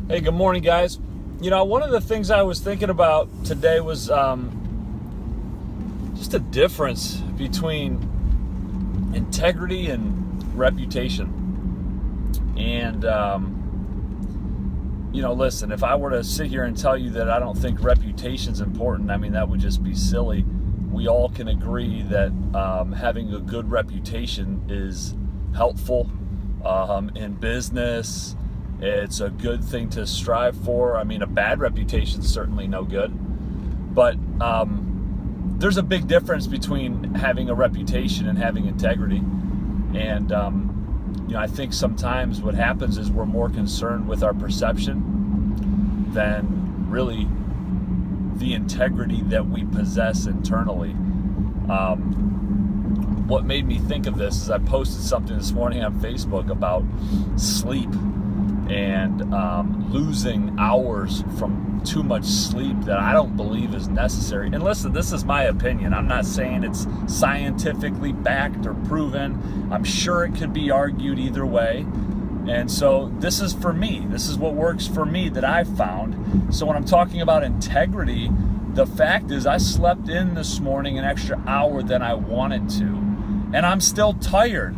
Hey, good morning, guys. One of the things I was thinking about today was just a difference between integrity and reputation. And, listen, if I were to sit here and tell you that I don't think reputation's important, I mean, that would just be silly. We all can agree that having a good reputation is helpful in business. It's a good thing to strive for. I mean, a bad reputation is certainly no good. But there's a big difference between having a reputation and having integrity. And, I think sometimes what happens is we're more concerned with our perception than really the integrity that we possess internally. What made me think of this is I posted something this morning on Facebook about sleep and losing hours from too much sleep that I don't believe is necessary. And listen, this is my opinion. I'm not saying it's scientifically backed or proven. I'm sure it could be argued either way. And so this is for me. This is what works for me that I've found. So when I'm talking about integrity, the fact is I slept in this morning an extra hour than I wanted to. And I'm still tired.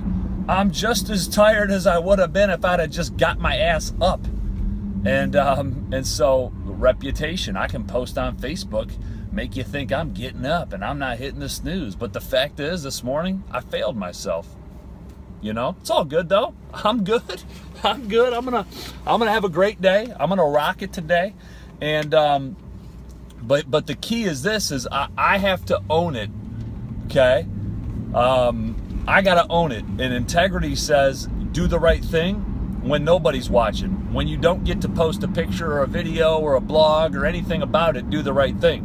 I'm just as tired as I would have been if I'd have just got my ass up. And so reputation, I can post on Facebook, make you think I'm getting up and I'm not hitting the snooze. But the fact is, this morning I failed myself. It's all good though. I'm good. I'm gonna have a great day. I'm gonna rock it today. And but the key is this: is I have to own it. Okay. I gotta own it. And integrity says do the right thing when nobody's watching. When you don't get to post a picture or a video or a blog or anything about it, do the right thing.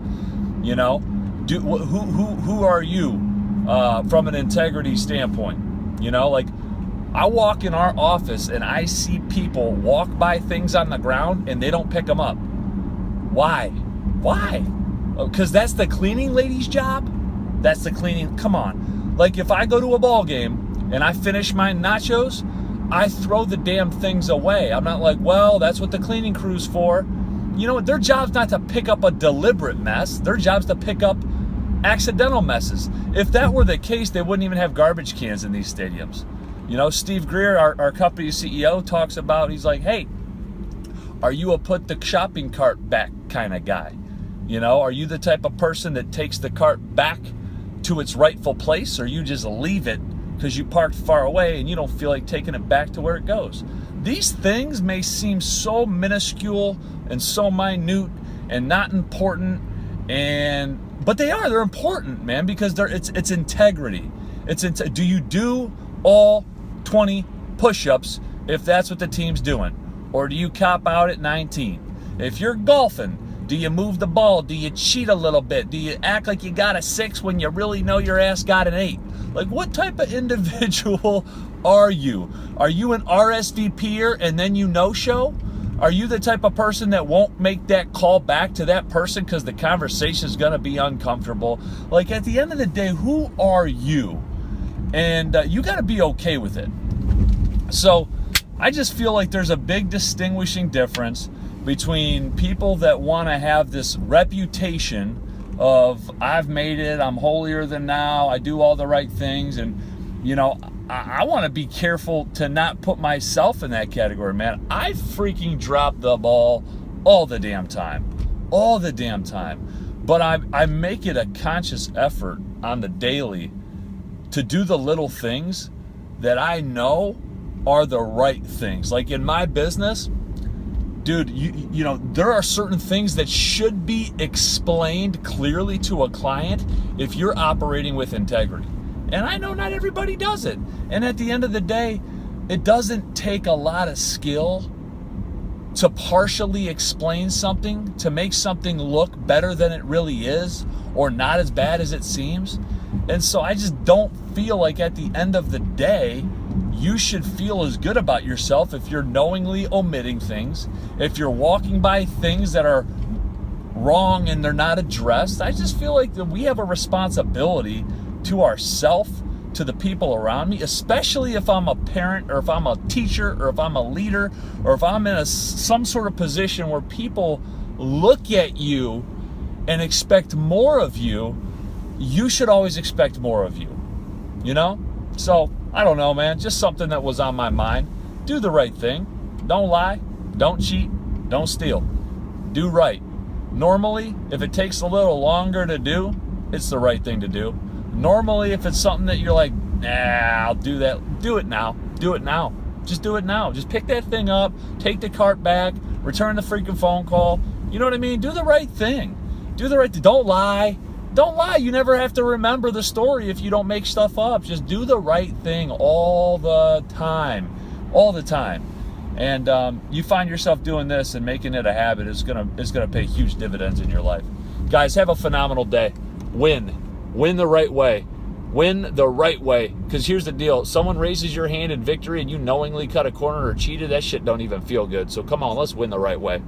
Who are you from an integrity standpoint? I walk in our office and I see people walk by things on the ground and they don't pick them up. Why? Because that's the cleaning lady's job? That's the cleaning, come on. Like if I go to a ball game and I finish my nachos, I throw the damn things away. I'm not like, well, that's what the cleaning crew's for. You know what? Their job's not to pick up a deliberate mess. Their job's to pick up accidental messes. If that were the case, they wouldn't even have garbage cans in these stadiums. Steve Greer, our company CEO, talks about, he's like, hey, are you a put the shopping cart back kind of guy? Are you the type of person that takes the cart back to its rightful place, or you just leave it because you parked far away and you don't feel like taking it back to where it goes? These things may seem so minuscule and so minute and not important, but they're important, man, because it's integrity. Do you do all 20 push-ups if that's what the team's doing, or do you cop out at 19? If you're golfing, do you move the ball? Do you cheat a little bit? Do you act like you got a 6 when you really know your ass got an 8? Like, what type of individual are you? Are you an RSVPer and then you no-show? Are you the type of person that won't make that call back to that person because the conversation is going to be uncomfortable? Like, at the end of the day, who are you? And you got to be okay with it. So I just feel like there's a big distinguishing difference between people that want to have this reputation of I've made it, I'm holier than thou, I do all the right things, and I want to be careful to not put myself in that category, man. I freaking drop the ball all the damn time, but I make it a conscious effort on the daily to do the little things that I know are the right things. Like in my business, dude, there are certain things that should be explained clearly to a client if you're operating with integrity. And I know not everybody does it. And at the end of the day, it doesn't take a lot of skill to partially explain something, to make something look better than it really is, or not as bad as it seems. And so I just don't feel like at the end of the day, you should feel as good about yourself if you're knowingly omitting things, if you're walking by things that are wrong and they're not addressed. I just feel like that we have a responsibility to ourselves to the people around me, especially if I'm a parent or if I'm a teacher or if I'm a leader or if I'm in some sort of position where people look at you and expect more of you, you should always expect more of you, you know? So, I don't know, man, just something that was on my mind. Do the right thing. Don't lie. Don't cheat. Don't steal. Do right. Normally, if it takes a little longer to do, it's the right thing to do. Normally, if it's something that you're like, nah, I'll do that, do it now. Do it now. Just do it now. Just pick that thing up, take the cart back, return the freaking phone call. You know what I mean? Do the right thing. Do the right thing. Don't lie. Don't lie. You never have to remember the story if you don't make stuff up. Just do the right thing all the time. All the time. And you find yourself doing this and making it a habit, it's gonna pay huge dividends in your life. Guys, have a phenomenal day. Win the right way. Win the right way. Because here's the deal. Someone raises your hand in victory and you knowingly cut a corner or cheated, that shit don't even feel good. So come on, let's win the right way.